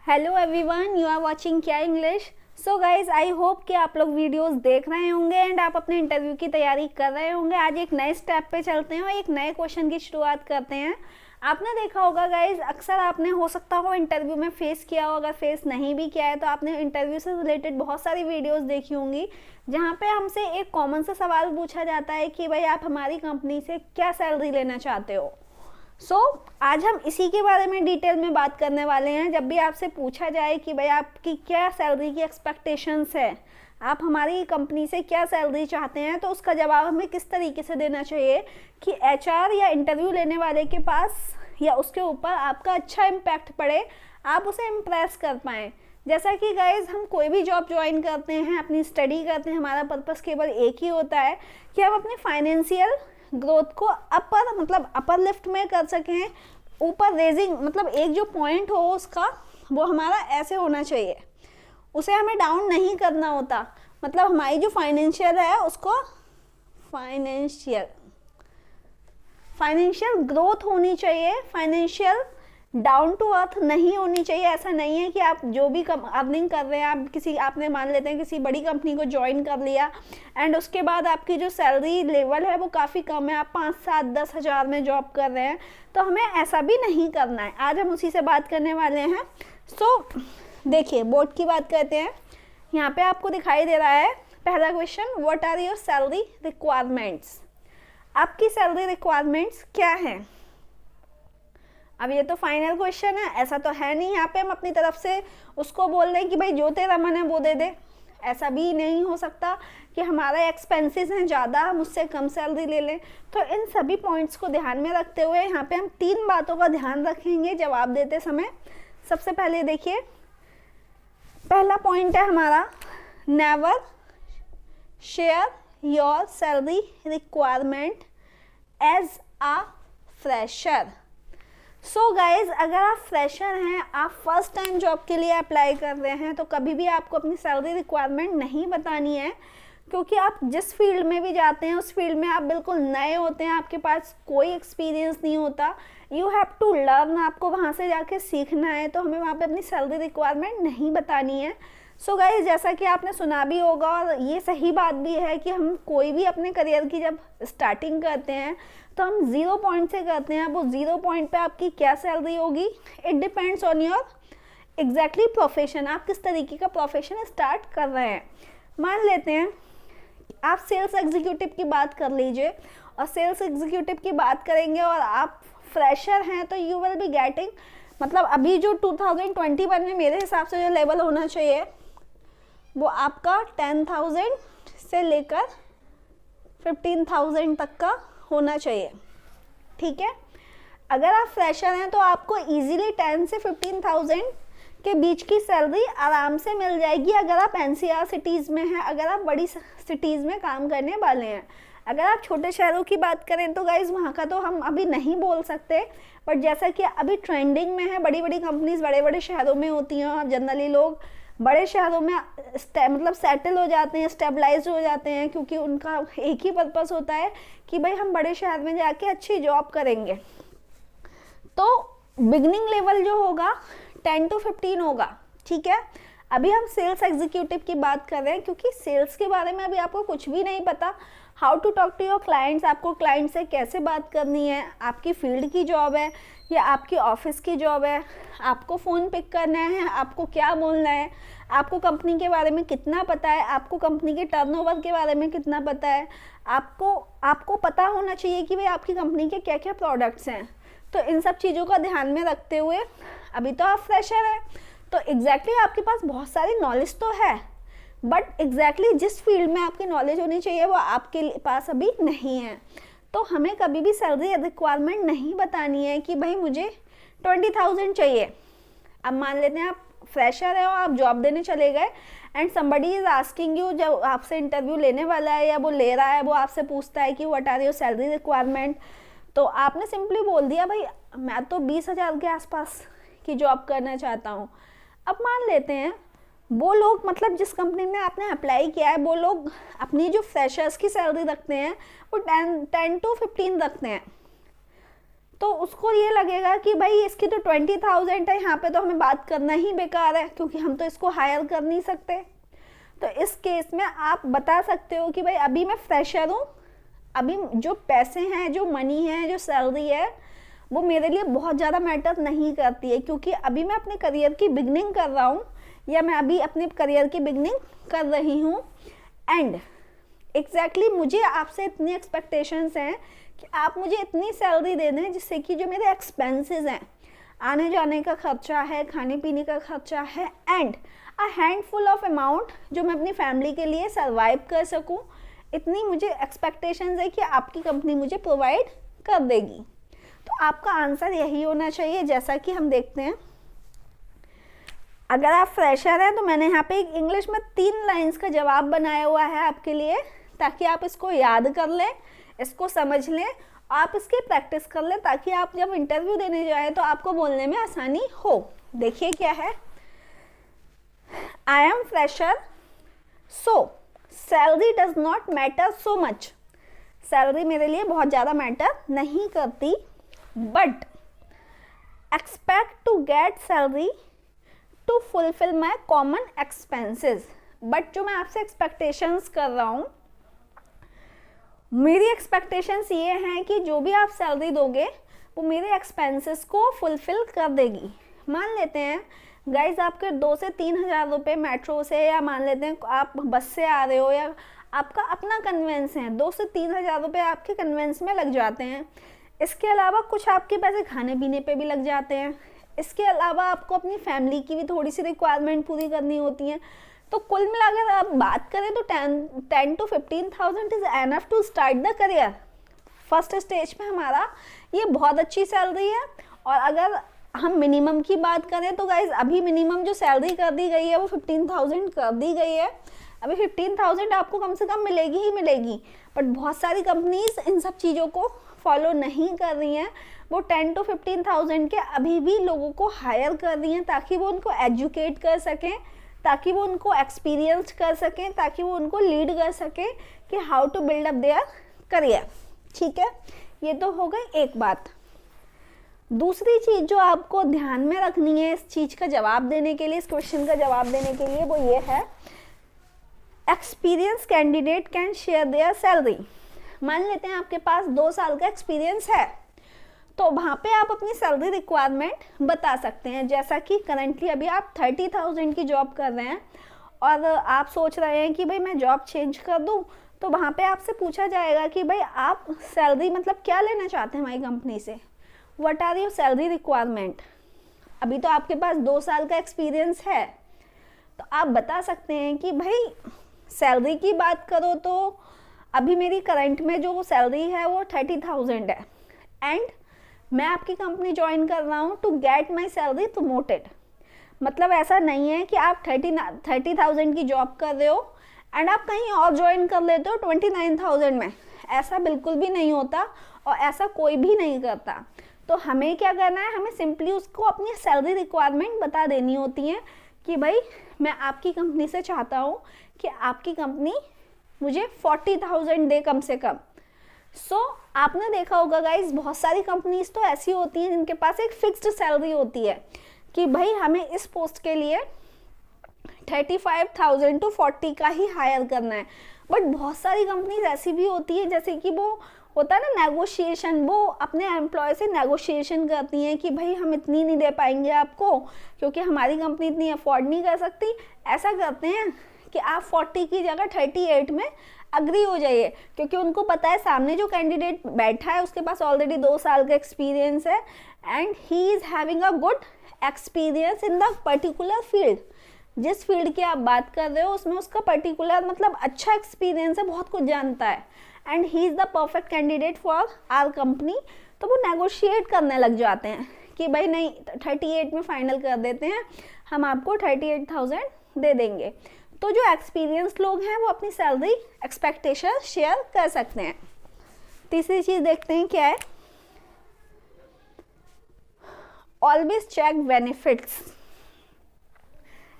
Hello everyone, you are watching क्या English. So guys, I hope कि आप लोग वीडियोस देख रहे होंगे एंड आप अपने इंटरव्यू की तैयारी कर रहे होंगे। आज एक नए स्टेप पे चलते हैं और एक नए क्वेश्चन की शुरुआत करते हैं। आपने देखा होगा गाइज, अक्सर आपने हो सकता हो इंटरव्यू में फेस किया हो, अगर फेस नहीं भी किया है तो आपने इंटरव्यू से रिलेटेड बहुत सारी वीडियोस देखी होंगी जहाँ पे हमसे एक कॉमन सा सवाल पूछा जाता है कि भाई आप हमारी कंपनी से क्या सैलरी लेना चाहते हो। आज हम इसी के बारे में डिटेल में बात करने वाले हैं। जब भी आपसे पूछा जाए कि भाई आपकी क्या सैलरी की एक्सपेक्टेशंस है, आप हमारी कंपनी से क्या सैलरी चाहते हैं, तो उसका जवाब हमें किस तरीके से देना चाहिए कि एचआर या इंटरव्यू लेने वाले के पास या उसके ऊपर आपका अच्छा इम्पैक्ट पड़े, आप उसे इम्प्रेस कर पाएँ। जैसा कि गाइज, हम कोई भी जॉब ज्वाइन करते हैं, अपनी स्टडी करते हैं, हमारा पर्पस केवल एक ही होता है कि हम अपने फाइनेंशियल ग्रोथ को अपर लिफ्ट में कर सकें। ऊपर रेजिंग मतलब एक जो पॉइंट हो उसका, वो हमारा ऐसे होना चाहिए, उसे हमें डाउन नहीं करना होता। मतलब हमारी जो फाइनेंशियल है उसको फाइनेंशियल ग्रोथ होनी चाहिए, फाइनेंशियल डाउन टू अर्थ नहीं होनी चाहिए। ऐसा नहीं है कि आप जो भी अर्निंग कर रहे हैं, आपने मान लेते हैं किसी बड़ी कंपनी को ज्वाइन कर लिया एंड उसके बाद आपकी जो सैलरी लेवल है वो काफ़ी कम है, आप 5, 7, 10 हज़ार में जॉब कर रहे हैं, तो हमें ऐसा भी नहीं करना है। आज हम उसी से बात करने वाले हैं। देखिए, बोर्ड की बात करते हैं। यहाँ पे आपको दिखाई दे रहा है पहला question, what are your salary requirements. आपकी सैलरी रिक्वायरमेंट्स क्या हैं। अब ये तो फाइनल क्वेश्चन है, ऐसा तो है नहीं यहाँ पे हम अपनी तरफ से उसको बोल रहे हैं कि भाई जो तेरा मन है वो दे दे। ऐसा भी नहीं हो सकता कि हमारा एक्सपेंसेस हैं ज़्यादा, हम उससे कम सैलरी ले लें। तो इन सभी पॉइंट्स को ध्यान में रखते हुए यहाँ पे हम 3 बातों का ध्यान रखेंगे जवाब देते समय। सबसे पहले देखिए, पहला पॉइंट है हमारा, never share your salary requirement as a fresher. Guys, अगर आप फ्रेशर हैं, आप फर्स्ट टाइम जॉब के लिए अप्लाई कर रहे हैं, तो कभी भी आपको अपनी सैलरी रिक्वायरमेंट नहीं बतानी है, क्योंकि आप जिस फील्ड में भी जाते हैं उस फील्ड में आप बिल्कुल नए होते हैं, आपके पास कोई एक्सपीरियंस नहीं होता। यू हैव टू लर्न, आपको वहाँ से जाके सीखना है, तो हमें वहाँ पे अपनी सैलरी रिक्वायरमेंट नहीं बतानी है। गाइज, जैसा कि आपने सुना भी होगा और ये सही बात भी है कि हम कोई भी अपने करियर की जब स्टार्टिंग करते हैं तो हम 0 पॉइंट से करते हैं। वो 0 पॉइंट पे आपकी क्या सैलरी होगी, it depends on your exactly profession, आप किस तरीके का प्रोफेशन स्टार्ट कर रहे हैं। मान लेते हैं आप सेल्स एग्जीक्यूटिव की बात कर लीजिए, और सेल्स एग्जीक्यूटिव की बात करेंगे और आप फ्रेशर हैं, तो यू विल बी गेटिंग, मतलब अभी जो 2021 में मेरे हिसाब से जो लेवल होना चाहिए वो आपका 10,000 से लेकर 15,000 तक का होना चाहिए। ठीक है, अगर आप फ्रेशर हैं तो आपको इजीली 10 से 15,000 के बीच की सैलरी आराम से मिल जाएगी अगर आप एनसीआर सिटीज़ में हैं, अगर आप बड़ी सिटीज़ में काम करने वाले हैं। अगर आप छोटे शहरों की बात करें तो गाइज वहाँ का तो हम अभी नहीं बोल सकते, बट जैसा कि अभी ट्रेंडिंग में है, बड़ी बड़ी कंपनीज बड़े बड़े शहरों में होती हैं और जनरली लोग बड़े शहरों में मतलब सेटल हो जाते हैं, स्टेबलाइज हो जाते हैं, क्योंकि उनका एक ही पर्पस होता है कि भाई हम बड़े शहर में जाके अच्छी जॉब करेंगे। तो बिगनिंग लेवल जो होगा 10 to 15 होगा। ठीक है, अभी हम सेल्स एग्जीक्यूटिव की बात कर रहे हैं, क्योंकि सेल्स के बारे में अभी आपको कुछ भी नहीं पता। How to talk to your clients, आपको क्लाइंट से कैसे बात करनी है, आपकी फील्ड की जॉब है या आपकी ऑफिस की जॉब है, आपको फ़ोन पिक करना है, आपको क्या बोलना है, आपको कंपनी के बारे में कितना पता है, आपको कंपनी के टर्नओवर के बारे में कितना पता है, आपको पता होना चाहिए कि भाई आपकी कंपनी के क्या क्या प्रोडक्ट्स हैं। तो इन सब चीज़ों का ध्यान में रखते हुए, अभी तो आप फ्रेशर हैं तो एग्जैक्टली आपके पास बहुत सारी नॉलेज तो है, बट एग्जैक्टली जिस फील्ड में आपकी नॉलेज होनी चाहिए वो आपके पास अभी नहीं है। तो हमें कभी भी सैलरी रिक्वायरमेंट नहीं बतानी है कि भाई मुझे 20,000 चाहिए। अब मान लेते हैं आप फ्रेशर है और आप जॉब देने चले गए and somebody is asking you, जब आपसे इंटरव्यू लेने वाला है या वो ले रहा है, वो आपसे पूछता है कि what are your salary requirement, तो आपने सिंपली बोल दिया भाई मैं तो 20,000 के आसपास की जॉब करना चाहता हूँ। अब मान लेते हैं वो लोग, मतलब जिस कंपनी में आपने अप्लाई किया है, वो लोग अपनी जो फ्रेशर्स की सैलरी रखते हैं वो 10 to 15 रखते हैं। तो उसको ये लगेगा कि भाई इसकी तो 20,000 है, यहाँ पे तो हमें बात करना ही बेकार है क्योंकि हम तो इसको हायर कर नहीं सकते। तो इस केस में आप बता सकते हो कि भाई अभी मैं फ्रेशर हूँ, अभी जो पैसे हैं, जो मनी है, जो सैलरी है, वो मेरे लिए बहुत ज़्यादा मैटर नहीं करती है क्योंकि अभी मैं अपने करियर की बिगनिंग कर रहा हूँ या मैं अभी अपने करियर की बिगनिंग कर रही हूँ। एंड एग्जैक्टली मुझे आपसे इतनी एक्सपेक्टेशंस हैं कि आप मुझे इतनी सैलरी दे दें जिससे कि जो मेरे एक्सपेंसेस हैं, आने जाने का खर्चा है, खाने पीने का खर्चा है, and a handful of amount जो मैं अपनी फैमिली के लिए सर्वाइव कर सकूं, इतनी मुझे एक्सपेक्टेशंस है कि आपकी कंपनी मुझे प्रोवाइड कर देगी। तो आपका आंसर यही होना चाहिए। जैसा कि हम देखते हैं, अगर आप फ्रेशर हैं तो मैंने यहाँ पे एक इंग्लिश में 3 लाइंस का जवाब बनाया हुआ है आपके लिए, ताकि आप इसको याद कर लें, इसको समझ लें, आप इसकी प्रैक्टिस कर लें, ताकि आप जब इंटरव्यू देने जाए तो आपको बोलने में आसानी हो। देखिए क्या है, I am fresher so salary does not matter so much. Salary मेरे लिए बहुत ज़्यादा मैटर नहीं करती, but expect to get salary to fulfil my common expenses. But जो मैं आपसे एक्सपेक्टेशंस कर रहा हूँ, मेरी एक्सपेक्टेशंस ये हैं कि जो भी आप सैलरी दोगे वो मेरे एक्सपेंसेस को फुलफिल कर देगी। मान लेते हैं गाइज आपके 2 से 3 हज़ार रुपये मेट्रो से, या मान लेते हैं आप बस से आ रहे हो या आपका अपना कन्वेंस है, 2 से 3 हज़ार रुपये आपके कन्वेंस में लग जाते हैं। इसके अलावा कुछ आपके पैसे खाने पीने पे भी लग जाते हैं। इसके अलावा आपको अपनी फैमिली की भी थोड़ी सी रिक्वायरमेंट पूरी करनी होती है। तो कुल मिलाकर आप बात करें तो 10 to 15,000 is enough to start the career. First stage पे हमारा ये बहुत अच्छी सैलरी है। और अगर हम मिनिमम की बात करें तो गाइज अभी मिनिमम जो सैलरी कर दी गई है वो 15,000 कर दी गई है। अभी 15,000 आपको कम से कम मिलेगी ही मिलेगी, बट बहुत सारी कंपनीज इन सब चीज़ों को फॉलो नहीं कर रही हैं। वो 10 to 15,000 के अभी भी लोगों को हायर कर रही हैं ताकि वो उनको एजुकेट कर सकें, ताकि वो उनको एक्सपीरियंस कर सकें, ताकि वो उनको लीड कर सकें कि how to build up their career. ठीक है, ये तो हो गई एक बात। दूसरी चीज़ जो आपको ध्यान में रखनी है इस चीज़ का जवाब देने के लिए, इस क्वेश्चन का जवाब देने के लिए, वो ये है, experience candidate can share their salary. मान लेते हैं आपके पास 2 साल का एक्सपीरियंस है, तो वहाँ पे आप अपनी सैलरी रिक्वायरमेंट बता सकते हैं। जैसा कि करंटली अभी आप 30,000 की जॉब कर रहे हैं और आप सोच रहे हैं कि भाई मैं जॉब चेंज कर दूँ, तो वहाँ पे आपसे पूछा जाएगा कि भाई आप सैलरी मतलब क्या लेना चाहते हैं हमारी कंपनी से, what are your salary requirement. अभी तो आपके पास 2 साल का एक्सपीरियंस है, तो आप बता सकते हैं कि भाई सैलरी की बात करो तो अभी मेरी करंट में जो सैलरी है वो 30,000 है, एंड मैं आपकी कंपनी ज्वाइन कर रहा हूँ to get my salary promoted. मतलब ऐसा नहीं है कि आप 30,000 की जॉब कर रहे हो एंड आप कहीं और ज्वाइन कर लेते हो 29,000 में। ऐसा बिल्कुल भी नहीं होता और ऐसा कोई भी नहीं करता। तो हमें क्या करना है, हमें सिंपली उसको अपनी सैलरी रिक्वायरमेंट बता देनी होती है कि भाई मैं आपकी कंपनी से चाहता हूँ कि आपकी कंपनी मुझे 40,000 दे कम से कम। सो आपने देखा होगा गाइज, बहुत सारी कंपनीज तो ऐसी होती हैं जिनके पास एक फिक्स्ड सैलरी होती है कि भाई हमें इस पोस्ट के लिए 35,000 to 40 का ही हायर करना है। बट बहुत सारी कंपनीज ऐसी भी होती है, जैसे कि वो होता है ना नेगोशिएशन, वो अपने एम्प्लॉय से नेगोशिएशन करती हैं कि भाई हम इतनी नहीं दे पाएंगे आपको क्योंकि हमारी कंपनी इतनी अफोर्ड नहीं कर सकती। ऐसा करते हैं कि आप 40 की जगह 38 में अग्री हो जाइए, क्योंकि उनको पता है सामने जो कैंडिडेट बैठा है उसके पास ऑलरेडी 2 साल का एक्सपीरियंस है and he is having a good experience in the particular field. जिस फील्ड की आप बात कर रहे हो उसमें उसका पर्टिकुलर मतलब अच्छा एक्सपीरियंस है, बहुत कुछ जानता है, and he is the perfect candidate for our company. तो वो नेगोशिएट करने लग जाते हैं कि भाई नहीं 38 में फाइनल कर देते हैं, हम आपको 38,000 दे देंगे। तो जो एक्सपीरियंस लोग हैं वो अपनी सैलरी एक्सपेक्टेशन शेयर कर सकते हैं। तीसरी चीज़ देखते हैं क्या है, ऑलवेज चेक बेनिफिट्स।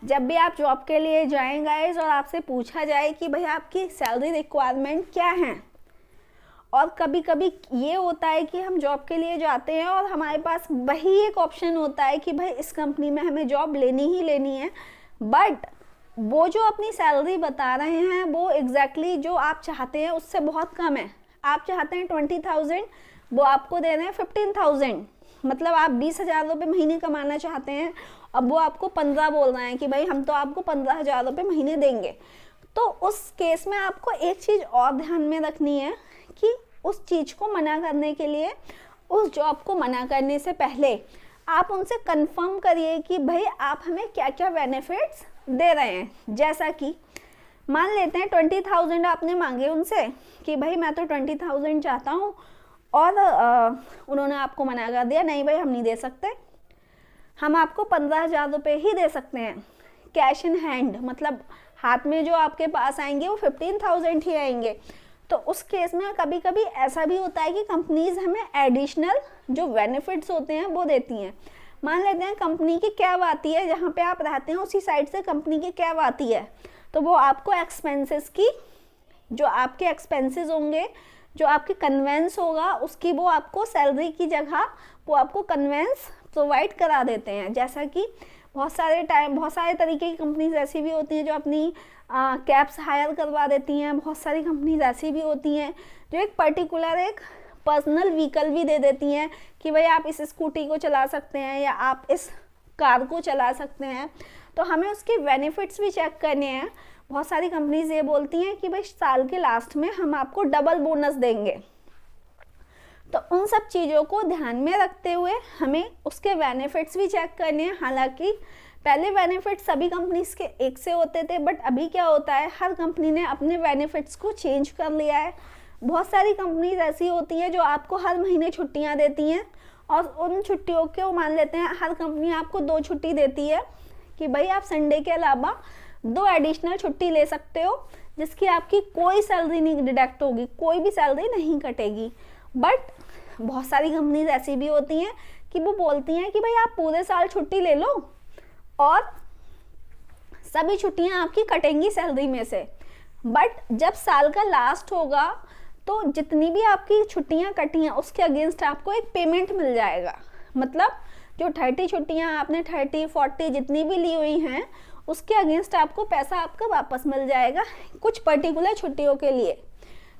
जब भी आप जॉब के लिए जाएं गाइस और आपसे पूछा जाए कि भाई आपकी सैलरी रिक्वायरमेंट क्या है, और कभी कभी ये होता है कि हम जॉब के लिए जाते हैं और हमारे पास वही एक ऑप्शन होता है कि भाई इस कंपनी में हमें जॉब लेनी ही लेनी है, बट वो जो अपनी सैलरी बता रहे हैं वो एग्जैक्टली जो आप चाहते हैं उससे बहुत कम है। आप चाहते हैं 20,000, वो आपको दे रहे हैं 15,000, मतलब आप 20,000 रुपये महीने कमाना चाहते हैं, अब वो आपको 15 बोल रहे हैं कि भाई हम तो आपको 15,000 रुपये महीने देंगे। तो उस केस में आपको एक चीज़ और ध्यान में रखनी है कि उस चीज़ को मना करने के लिए, उस जॉब को मना करने से पहले आप उनसे कंफर्म करिए कि भाई आप हमें क्या क्या बेनिफिट्स दे रहे हैं। जैसा कि मान लेते हैं 20,000 आपने मांगे उनसे कि भाई मैं तो 20,000 चाहता हूँ, और उन्होंने आपको मना कर दिया, नहीं भाई हम नहीं दे सकते, हम आपको 15,000 रुपये ही दे सकते हैं कैश इन हैंड, मतलब हाथ में जो आपके पास आएंगे वो 15,000 ही आएंगे। तो उस केस में कभी कभी ऐसा भी होता है कि कंपनीज हमें एडिशनल जो बेनिफिट्स होते हैं वो देती हैं। मान लेते हैं कंपनी की कैब आती है, जहाँ पे आप रहते हैं उसी साइड से कंपनी की कैब आती है, तो वो आपको एक्सपेंसेस की, जो आपके एक्सपेंसेस होंगे, जो आपके कन्वेंस होगा उसकी, वो आपको सैलरी की जगह वो आपको कन्वेंस प्रोवाइड करा देते हैं। जैसा कि बहुत सारे तरीके की कंपनीज ऐसी भी होती हैं जो अपनी कैब्स हायर करवा देती हैं। बहुत सारी कंपनीज ऐसी भी होती हैं जो एक पर्टिकुलर एक पर्सनल व्हीकल भी दे देती हैं कि भाई आप इस स्कूटी को चला सकते हैं या आप इस कार को चला सकते हैं। तो हमें उसके बेनिफिट्स भी चेक करने हैं। बहुत सारी कंपनीज ये बोलती हैं कि भाई साल के लास्ट में हम आपको डबल बोनस देंगे। तो उन सब चीज़ों को ध्यान में रखते हुए हमें उसके बेनिफिट्स भी चेक करने हैं। हालांकि पहले बेनिफिट्स सभी कंपनीज के एक से होते थे, बट अभी क्या होता है, हर कंपनी ने अपने बेनिफिट्स को चेंज कर लिया है। बहुत सारी कंपनीज ऐसी होती हैं जो आपको हर महीने छुट्टियां देती हैं, और उन छुट्टियों को मान लेते हैं हर कंपनी आपको 2 छुट्टी देती है कि भाई आप संडे के अलावा 2 एडिशनल छुट्टी ले सकते हो, जिसकी आपकी कोई सैलरी नहीं डिडक्ट होगी, कोई भी सैलरी नहीं कटेगी। बट बहुत सारी कंपनीज ऐसी भी होती हैं कि वो बोलती हैं कि भाई आप पूरे साल छुट्टी ले लो और सभी छुट्टियां आपकी कटेंगी सैलरी में से, बट जब साल का लास्ट होगा तो जितनी भी आपकी छुट्टियां कटी हैं उसके अगेंस्ट आपको एक पेमेंट मिल जाएगा। मतलब जो 30 छुट्टियां आपने 30, 40 जितनी भी ली हुई हैं उसके अगेंस्ट आपको पैसा आपका वापस मिल जाएगा कुछ पर्टिकुलर छुट्टियों के लिए।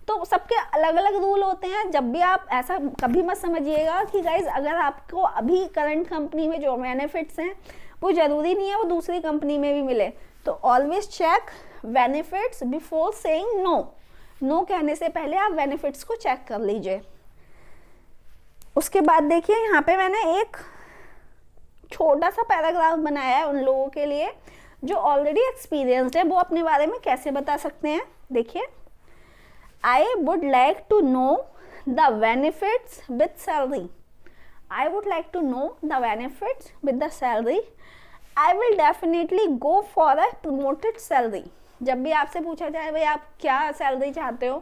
तो सबके अलग अलग रूल होते हैं। जब भी आप ऐसा कभी मत समझिएगा कि गाइज अगर आपको अभी करंट कंपनी में जो बेनिफिट्स हैं वो ज़रूरी नहीं है वो दूसरी कंपनी में भी मिले। तो always check benefits before saying no. No कहने से पहले आप बेनिफिट्स को चेक कर लीजिए। उसके बाद देखिए यहाँ पे मैंने एक छोटा सा पैराग्राफ बनाया है उन लोगों के लिए जो ऑलरेडी एक्सपीरियंस्ड है, वो अपने बारे में कैसे बता सकते हैं। देखिए, I would like to know the benefits with salary. I would like to know the benefits with the salary. I will definitely go for a promoted salary. जब भी आपसे पूछा जाए भाई आप क्या सैलरी चाहते हो,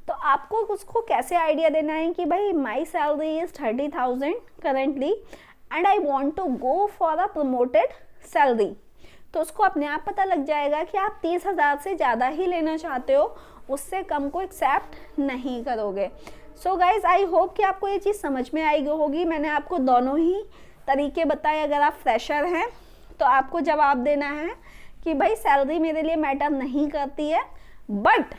तो आपको उसको कैसे आइडिया देना है कि भाई my salary is 30,000 currently and I want to go for a promoted salary. तो उसको अपने आप पता लग जाएगा कि आप 30,000 से ज़्यादा ही लेना चाहते हो, उससे कम को एक्सेप्ट नहीं करोगे। सो गाइज आई होप कि आपको ये चीज़ समझ में आई होगी। मैंने आपको दोनों ही तरीके बताए। अगर आप फ्रेशर हैं तो आपको जवाब देना है कि भाई सैलरी मेरे लिए मैटर नहीं करती है, बट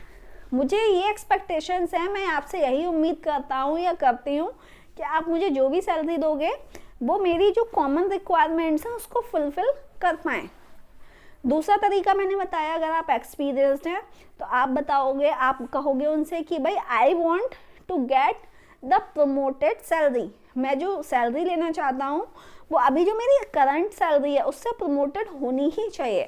मुझे ये एक्सपेक्टेशंस हैं, मैं आपसे यही उम्मीद करता हूँ या करती हूँ कि आप मुझे जो भी सैलरी दोगे वो मेरी जो कॉमन रिक्वायरमेंट्स हैं उसको फुलफिल कर पाएँ। दूसरा तरीका मैंने बताया, अगर आप एक्सपीरियंस्ड हैं तो आप बताओगे, आप कहोगे उनसे कि भाई I want to get the promoted salary. मैं जो सैलरी लेना चाहता हूँ वो अभी जो मेरी करंट सैलरी है उससे प्रमोटेड होनी ही चाहिए।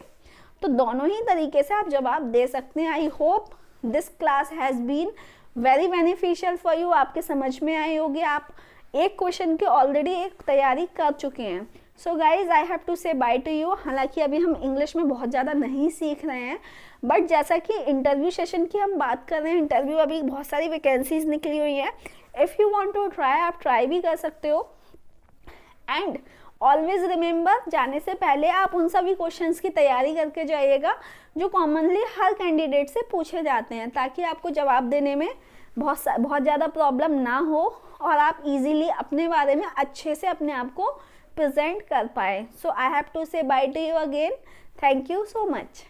तो दोनों ही तरीके से आप जवाब दे सकते हैं। I hope this class has been very beneficial for you. आपके समझ में आई होगी। आप एक क्वेश्चन की ऑलरेडी एक तैयारी कर चुके हैं। So guys I have to say bye to you. हालांकि अभी हम इंग्लिश में बहुत ज़्यादा नहीं सीख रहे हैं, बट जैसा कि इंटरव्यू सेशन की हम बात कर रहे हैं, इंटरव्यू अभी बहुत सारी वैकेंसीज निकली हुई हैं। If you want to try, आप ट्राई भी कर सकते हो। एंड ऑलवेज रिमेंबर, जाने से पहले आप उन सभी क्वेश्चंस की तैयारी करके जाइएगा जो कॉमनली हर कैंडिडेट से पूछे जाते हैं, ताकि आपको जवाब देने में बहुत ज़्यादा प्रॉब्लम ना हो और आप इजीली अपने बारे में अच्छे से अपने आप को प्रेजेंट कर पाए. सो आई have to say bye to you again. Thank you so much.